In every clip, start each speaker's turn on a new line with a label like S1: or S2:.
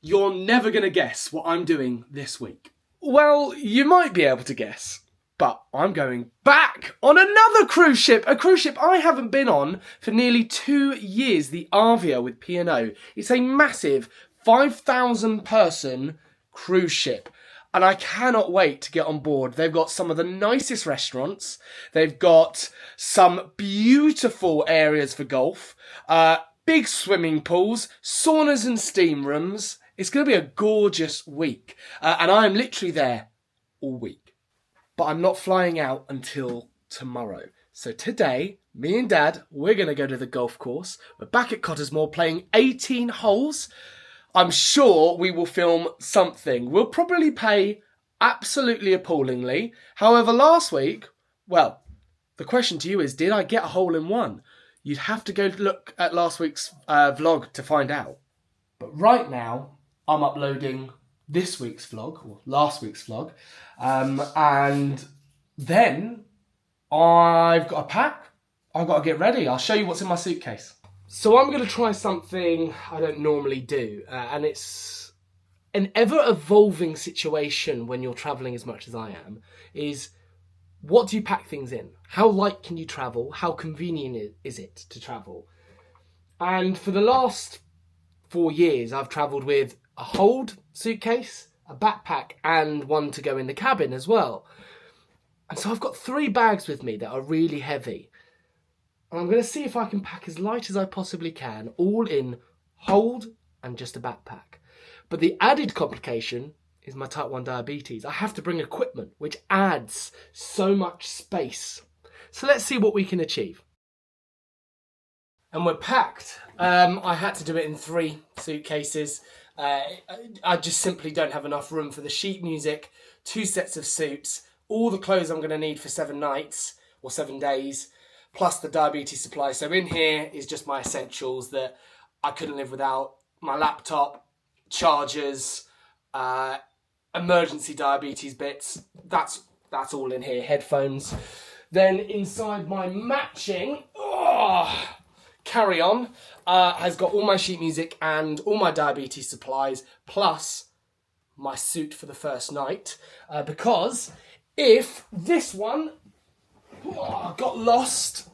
S1: You're never going to guess what I'm doing this week.
S2: Well, you might be able to guess, but I'm going back on another cruise ship, a cruise ship I haven't been on for nearly 2 years, the Avia with P&O. It's a massive 5,000 person cruise ship. And I cannot wait to get on board. They've got some of the nicest restaurants. They've got some beautiful areas for golf, big swimming pools, saunas and steam rooms. It's going to be a gorgeous week. And I am literally there all week. But I'm not flying out until tomorrow. So today, me and Dad, we're going to go to the golf course. We're back at Cottesmore playing 18 holes. I'm sure we will film something. We'll probably pay absolutely appallingly. However, last week, well, the question to you is, did I get a hole in one? You'd have to go look at last week's vlog to find out. But right now, I'm uploading this week's vlog, or last week's vlog. And then I've got to pack. I've got to get ready. I'll show you what's in my suitcase. So I'm going to try something I don't normally do. And it's an ever-evolving situation when you're travelling as much as I am, is what do you pack things in? How light can you travel? How convenient is it to travel? And for the last 4 years, I've travelled with a hold suitcase, a backpack, and one to go in the cabin as well. And so I've got 3 bags with me that are really heavy. And I'm going to see if I can pack as light as I possibly can, all in hold and just a backpack. But the added complication is my type 1 diabetes. I have to bring equipment, which adds so much space. So let's see what we can achieve. And we're packed. I had to do it in 3 suitcases. I just simply don't have enough room for the sheet music, 2 sets of suits, all the clothes I'm going to need for 7 nights or 7 days, plus the diabetes supply. So in here is just my essentials that I couldn't live without. My laptop, chargers, emergency diabetes bits. That's all in here. Headphones. Then inside my matching carry-on has got all my sheet music and all my diabetes supplies, plus my suit for the first night. Because if this one got lost,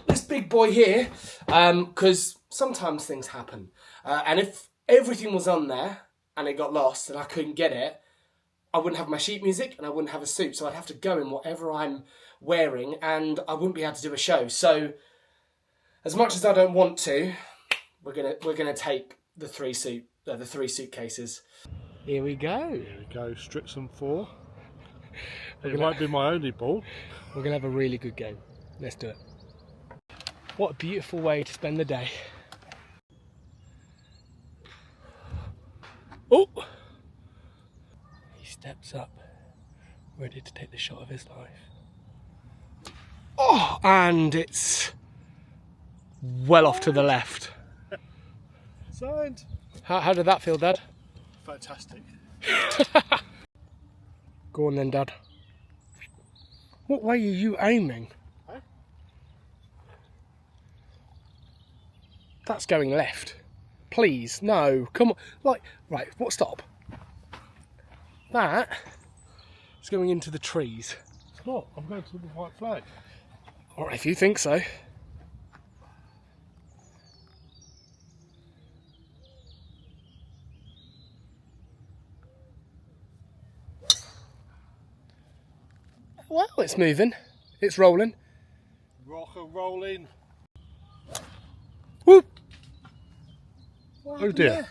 S2: this big boy here, because sometimes things happen, and if everything was on there and it got lost and I couldn't get it, I wouldn't have my sheet music and I wouldn't have a suit, so I'd have to go in whatever I'm wearing and I wouldn't be able to do a show. So as much as I don't want to, we're gonna take the 3 suitcases. Here we go.
S3: Here we go, Strixon 4. It might be my only ball.
S2: We're going to have a really good game. Let's do it. What a beautiful way to spend the day. Oh! He steps up, ready to take the shot of his life. Oh! And it's well off to the left.
S3: Signed.
S2: How did that feel, Dad?
S3: Fantastic.
S2: Go on then, Dad. What way are you aiming?
S3: Huh?
S2: That's going left. Please, no. Come on. Right, what? Stop. That is going into the trees.
S3: It's not. I'm going to the white flag.
S2: All right, if you think so. Well, it's moving. It's rolling.
S3: Rock and rolling.
S2: Whoop!
S3: Oh dear.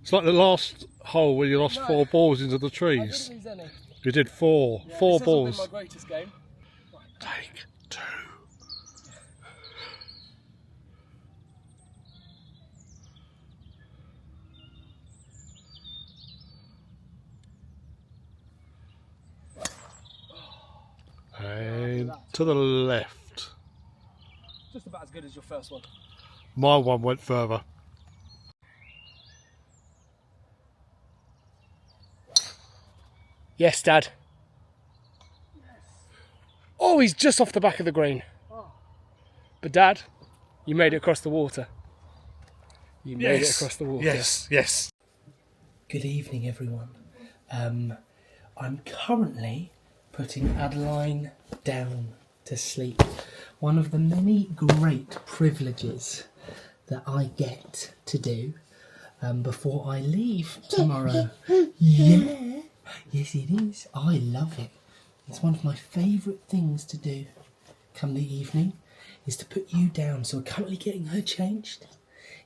S3: It's like the last hole where you lost 4 balls into the trees.
S2: I didn't lose any.
S3: You did 4.
S2: Yeah,
S3: 4
S2: this
S3: balls.
S2: hasn't been my greatest game.
S3: Take 2. And to the left.
S2: Just about as good as your first one.
S3: My one went further.
S2: Yes, Dad. Yes. Oh, he's just off the back of the green. Oh. But Dad, you made it across the water. You made it across the water.
S3: Yes, yes.
S2: Good evening, everyone. I'm currently putting Adeline down to sleep. One of the many great privileges that I get to do before I leave tomorrow. Yeah, yes it is. I love it. It's one of my favourite things to do come the evening is to put you down. So we're currently getting her changed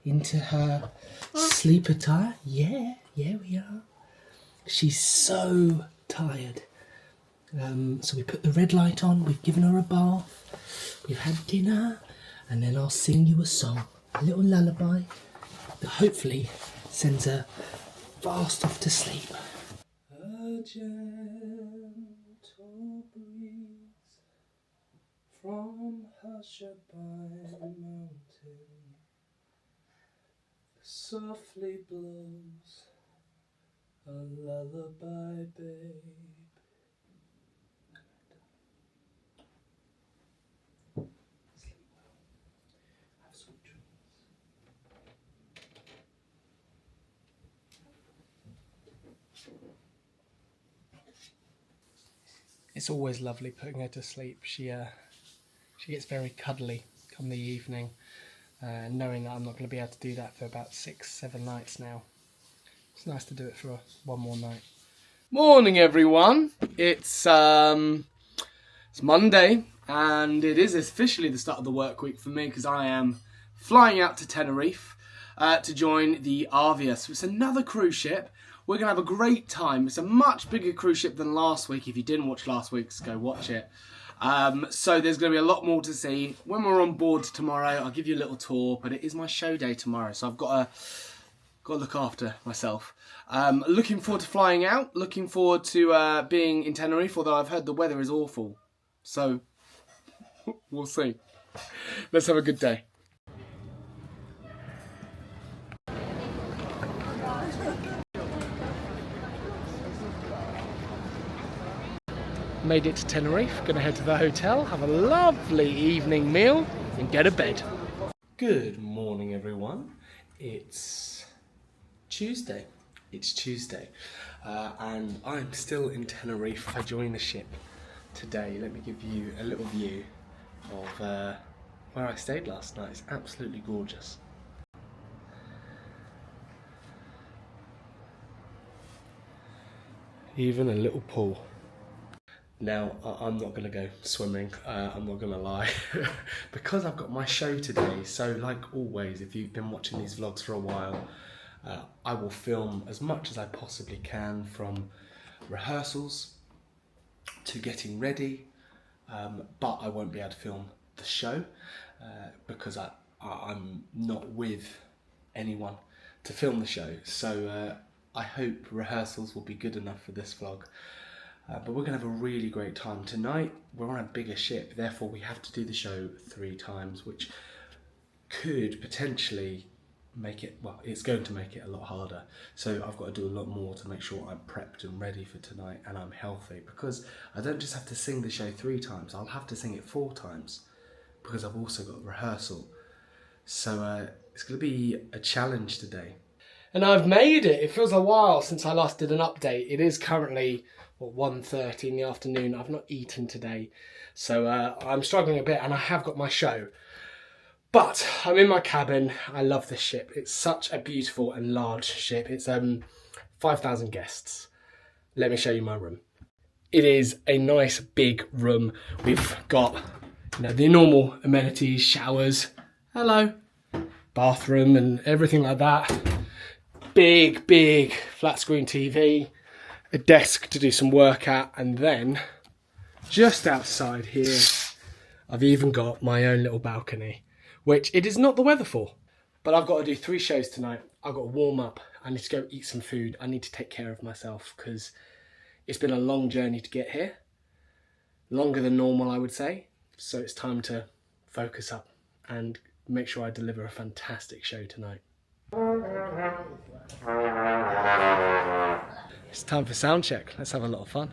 S2: into her sleep attire. Yeah, we are. She's so tired. So we put the red light on, we've given her a bath, we've had dinner, and then I'll sing you a song, a little lullaby that hopefully sends her fast off to sleep. A gentle breeze from Hushabye Mountain softly blows a lullaby, babe. Sleep well. Have sweet dreams. It's always lovely putting her to sleep. She gets very cuddly come the evening, knowing that I'm not going to be able to do that for about 6-7 nights now. It's nice to do it for one more night. Morning, everyone. It's Monday, and it is officially the start of the work week for me because I am flying out to Tenerife to join the Avia. So it's another cruise ship. We're going to have a great time. It's a much bigger cruise ship than last week. If you didn't watch last week's, go watch it. So there's going to be a lot more to see. When we're on board tomorrow, I'll give you a little tour, but it is my show day tomorrow, so I've got to look after myself. Looking forward to flying out. Looking forward to being in Tenerife, although I've heard the weather is awful. So we'll see. Let's have a good day. Made it to Tenerife. Going to head to the hotel, have a lovely evening meal, and go to bed. Good morning, everyone. It's Tuesday. And I'm still in Tenerife. I joined the ship today. Let me give you a little view of where I stayed last night. It's absolutely gorgeous. Even a little pool. Now, I'm not going to go swimming, I'm not going to lie, because I've got my show today. So like always, if you've been watching these vlogs for a while, I will film as much as I possibly can, from rehearsals to getting ready, but I won't be able to film the show because I'm not with anyone to film the show. So I hope rehearsals will be good enough for this vlog. But we're going to have a really great time. Tonight, we're on a bigger ship, therefore we have to do the show 3 times, which could potentially make it, well, it's going to make it a lot harder. So I've got to do a lot more to make sure I'm prepped and ready for tonight and I'm healthy, because I don't just have to sing the show 3 times, I'll have to sing it 4 times because I've also got rehearsal. So it's going to be a challenge today. And I've made it. It feels a while since I last did an update. It is currently 1:30 in the afternoon. I've not eaten today, so I'm struggling a bit, and I have got my show. But I'm in my cabin. I love this ship. It's such a beautiful and large ship. It's 5,000 guests. Let me show you my room. It is a nice big room. We've got, the normal amenities, showers, hello, bathroom and everything like that. Big flat screen TV, a desk to do some work at, and then just outside here I've even got my own little balcony, which it is not the weather for. But I've got to do 3 shows tonight. I've got to warm up, I need to go eat some food, I need to take care of myself because it's been a long journey to get here. Longer than normal, I would say. So it's time to focus up and make sure I deliver a fantastic show tonight. It's time for sound check. Let's have a lot of fun.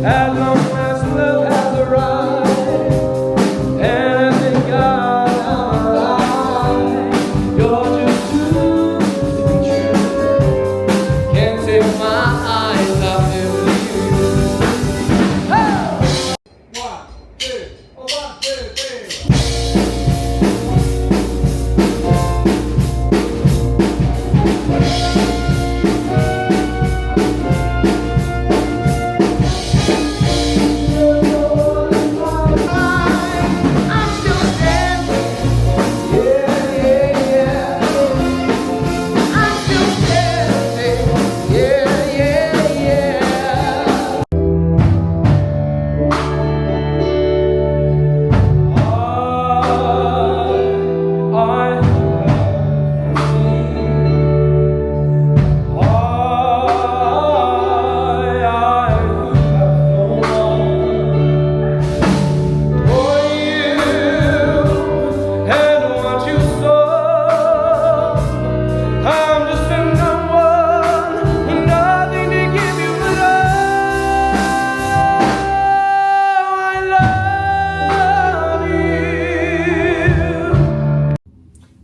S2: as long as love has arrived. And I think I'm alive. You're just too good to be true. Can't take my eyes off of you. Hey! 1, 2, 1, 2, 3.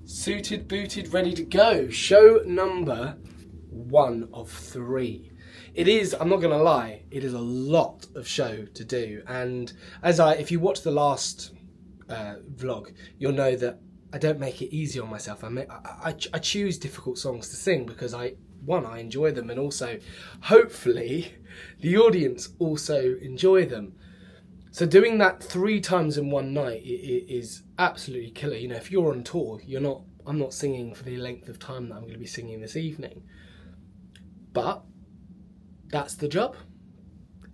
S2: Suited, booted, ready to go. Show number 1 of 3. It is, I'm not going to lie, it is a lot of show to do. And if you watch the last vlog, you'll know that I don't make it easy on myself. I choose difficult songs to sing because I enjoy them, and also, hopefully, the audience also enjoy them. So doing that 3 times in one night is absolutely killer. You know, if you're on tour, I'm not singing for the length of time that I'm going to be singing this evening. But that's the job.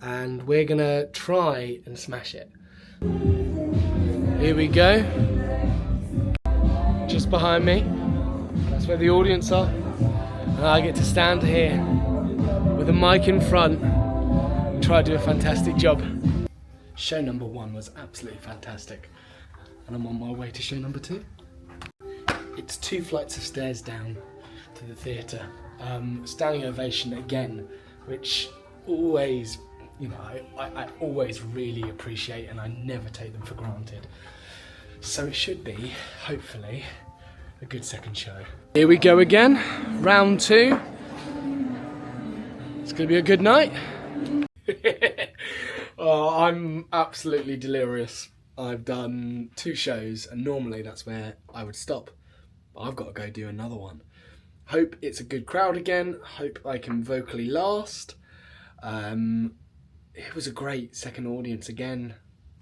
S2: And we're going to try and smash it. Here we go. Just behind me. That's where the audience are. And I get to stand here with a mic in front and try to do a fantastic job. Show number 1 was absolutely fantastic. And I'm on my way to show number 2. It's 2 flights of stairs down to the theatre. Standing ovation again, which always, you know, I always really appreciate, and I never take them for granted. So it should be, hopefully, a good second show. Here we go again, round 2. It's going to be a good night. Oh, I'm absolutely delirious. I've done 2 shows, and normally that's where I would stop. I've got to go do another one. Hope it's a good crowd again. Hope I can vocally last. It was a great second audience again.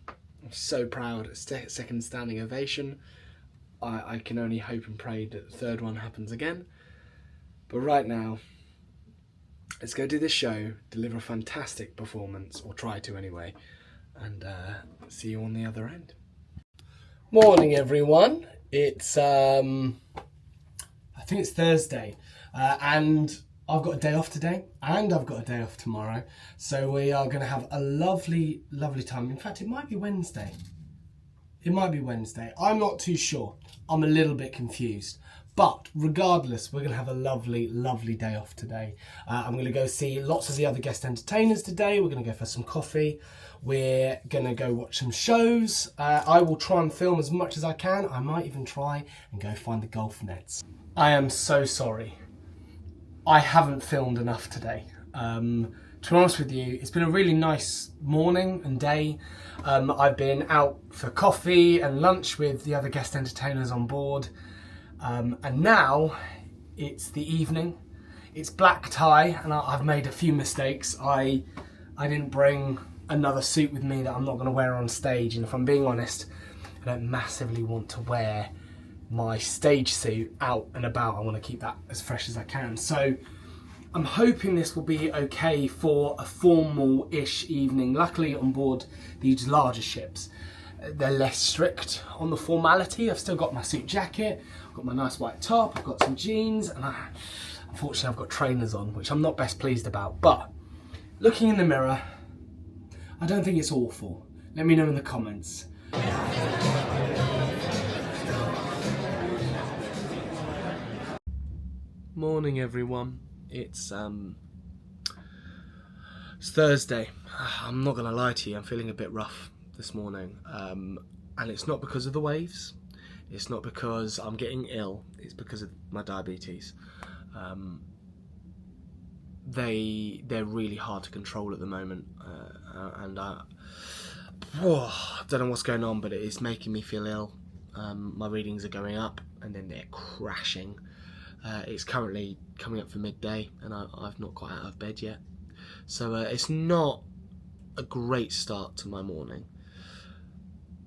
S2: I'm so proud. Second standing ovation. I can only hope and pray that the third one happens again. But right now, let's go do this show, deliver a fantastic performance, or try to anyway, and see you on the other end. Morning, everyone. It's I think it's Thursday, and I've got a day off today, and I've got a day off tomorrow, so we are going to have a lovely, lovely time. In fact, it might be Wednesday. It might be Wednesday. I'm not too sure. I'm a little bit confused. But regardless, we're going to have a lovely, lovely day off today. I'm going to go see lots of the other guest entertainers today. We're going to go for some coffee. We're going to go watch some shows. I will try and film as much as I can. I might even try and go find the golf nets. I am so sorry. I haven't filmed enough today. To be honest with you, it's been a really nice morning and day. I've been out for coffee and lunch with the other guest entertainers on board. And now it's the evening. It's black tie, and I've made a few mistakes. I didn't bring another suit with me that I'm not going to wear on stage, and if I'm being honest, I don't massively want to wear my stage suit out and about. I want to keep that as fresh as I can. So I'm hoping this will be okay for a formal-ish evening. Luckily on board these larger ships, they're less strict on the formality. I've still got my suit jacket, I've got my nice white top, I've got some jeans, and unfortunately I've got trainers on, which I'm not best pleased about. But looking in the mirror, I don't think it's awful. Let me know in the comments. Morning, everyone. It's It's Thursday. I'm not going to lie to you, I'm feeling a bit rough this morning. And it's not because of the waves. It's not because I'm getting ill. It's because of my diabetes. They're really hard to control at the moment. And I don't know what's going on, but it is making me feel ill. My readings are going up and then they're crashing. It's currently coming up for midday and I've not got out of bed yet. So it's not a great start to my morning.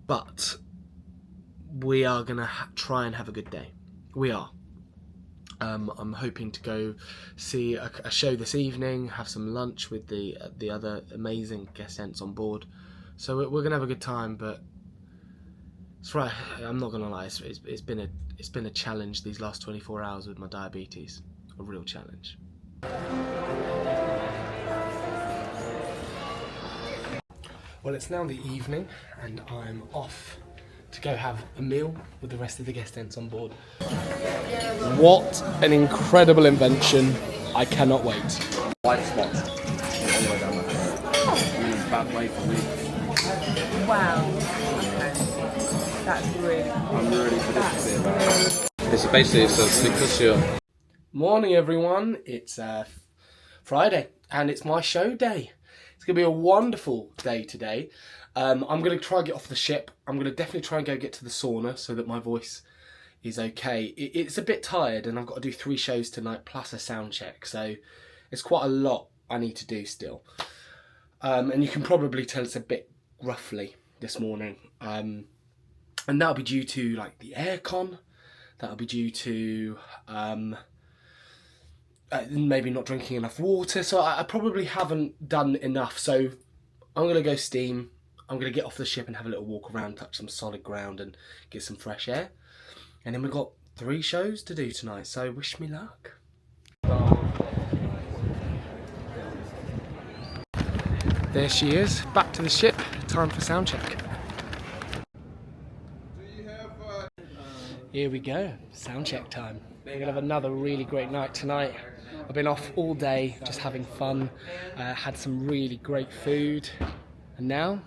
S2: But we are going to try and have a good day. We are. I'm hoping to go see a show this evening, have some lunch with the other amazing guest ents on board. So we're going to have a good time, but it's right. I'm not going to lie. It's been a challenge these last 24 hours with my diabetes. A real challenge. Well, it's now the evening and I'm off to go have a meal with the rest of the guest ents on board. What an incredible invention. I cannot wait.
S4: White spots all the way down there. Really bad way for me.
S5: Wow. Okay. That's really cool.
S4: I'm really predicting about it. So basically it's a sequential.
S2: Morning everyone, it's Friday and it's my show day. It's going to be a wonderful day today. I'm going to try and get off the ship. I'm going to definitely try and go get to the sauna so that my voice is okay. It's a bit tired and I've got to do 3 shows tonight plus a sound check. So it's quite a lot I need to do still. And you can probably tell it's a bit roughly this morning. And that'll be due to like the aircon. That'll be due to maybe not drinking enough water. So I probably haven't done enough. So I'm going to go steam. I'm going to get off the ship and have a little walk around, touch some solid ground and get some fresh air. And then we've got 3 shows to do tonight, so wish me luck. There she is, back to the ship, time for sound check. Here we go, sound check time. We're going to have another really great night tonight. I've been off all day, just having fun, had some really great food, and now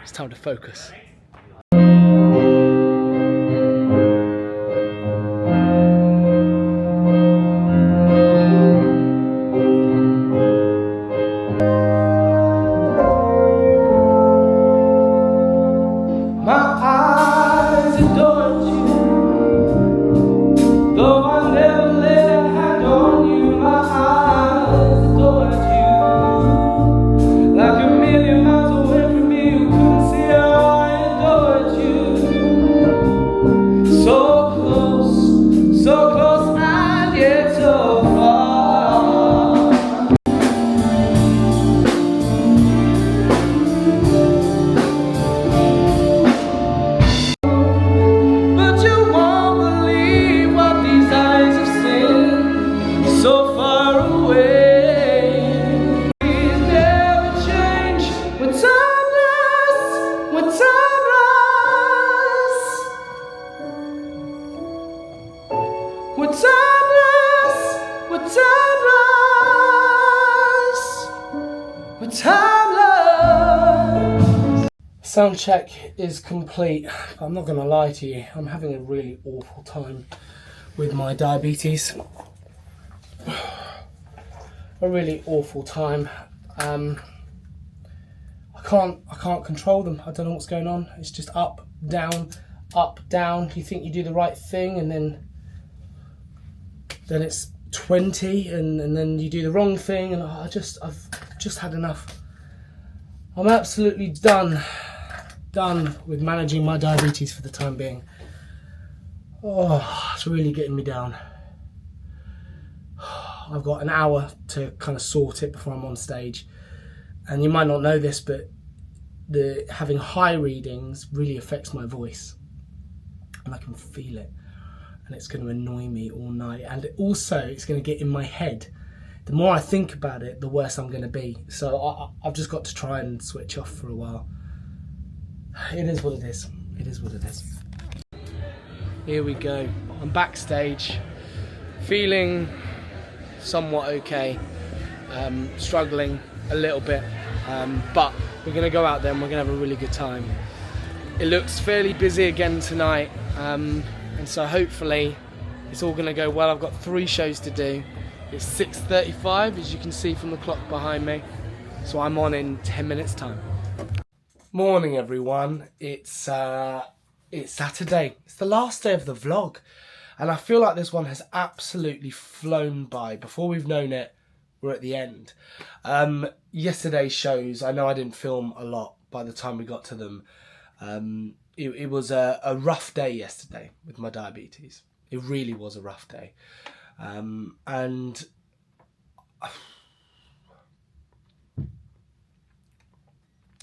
S2: it's time to focus. Sound check is complete. I'm not going to lie to you, I'm having a really awful time with my diabetes. A really awful time. I can't control them. I don't know what's going on. It's just up, down, up, down. You think you do the right thing and then it's 20 and then you do the wrong thing and I've just had enough. I'm absolutely done with managing my diabetes for the time being. Oh, it's really getting me down. I've got an hour to kind of sort it before I'm on stage. And you might not know this, but having high readings really affects my voice. And I can feel it. And it's going to annoy me all night. And also, it's going to get in my head. The more I think about it, the worse I'm going to be. So I've just got to try and switch off for a while. It is what it is. It is what it is. Here we go. I'm backstage, feeling somewhat okay. Struggling a little bit, but we're going to go out there and we're going to have a really good time. It looks fairly busy again tonight, and so hopefully it's all going to go well. I've got 3 shows to do. It's 6:35, as you can see from the clock behind me, so I'm on in 10 minutes time. Morning everyone, it's Saturday. It's the last day of the vlog, and I feel like this one has absolutely flown by. Before we've known it, we're at the end. Yesterday's shows, I know I didn't film a lot by the time we got to them. It was a rough day yesterday with my diabetes. It really was a rough day. And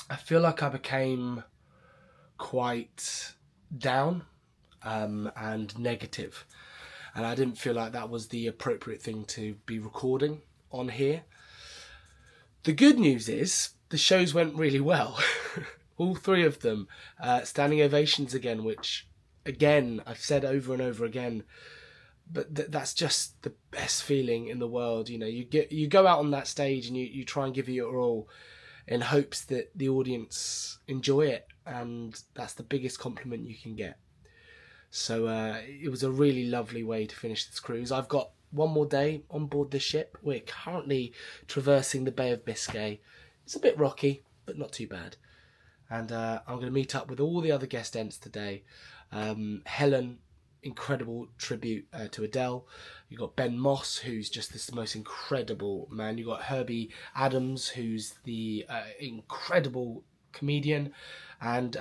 S2: I feel like I became quite down and negative. And I didn't feel like that was the appropriate thing to be recording on here. The good news is the shows went really well. All 3 of them. Standing ovations again, which, again, I've said over and over again, but that's just the best feeling in the world. You know, you go out on that stage and you try and give it your all in hopes that the audience enjoy it, and that's the biggest compliment you can get. So it was a really lovely way to finish this cruise. I've got one more day on board the ship. We're currently traversing the Bay of Biscay. It's a bit rocky, but not too bad. And I'm going to meet up with all the other guest ents today. Helen, incredible tribute to Adele. You've got Ben Moss, who's just this most incredible man. You've got Herbie Adams, who's the incredible comedian. And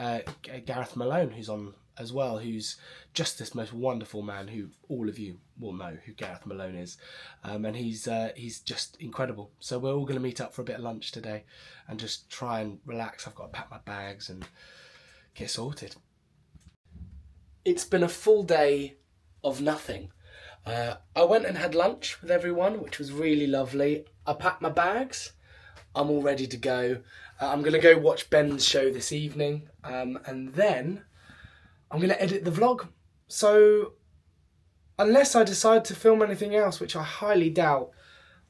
S2: Gareth Malone, who's on as well, who's just this most wonderful man who all of you will know who Gareth Malone is. And he's just incredible. So we're all going to meet up for a bit of lunch today and just try and relax. I've got to pack my bags and get sorted. It's been a full day of nothing. I went and had lunch with everyone, which was really lovely. I packed my bags. I'm all ready to go. I'm going to go watch Ben's show this evening, and then I'm going to edit the vlog. So unless I decide to film anything else, which I highly doubt,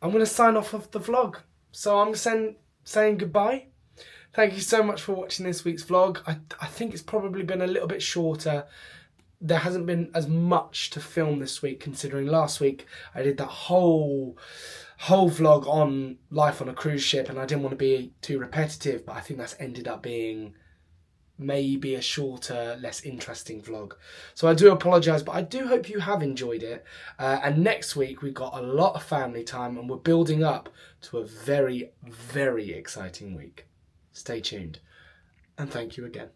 S2: I'm going to sign off of the vlog. So I'm saying goodbye. Thank you so much for watching this week's vlog. I think it's probably been a little bit shorter. There hasn't been as much to film this week, considering last week I did that whole vlog on life on a cruise ship, and I didn't want to be too repetitive, but I think that's ended up being maybe a shorter, less interesting vlog. So I do apologise, but I do hope you have enjoyed it. And next week we've got a lot of family time, and we're building up to a very, very exciting week. Stay tuned, and thank you again.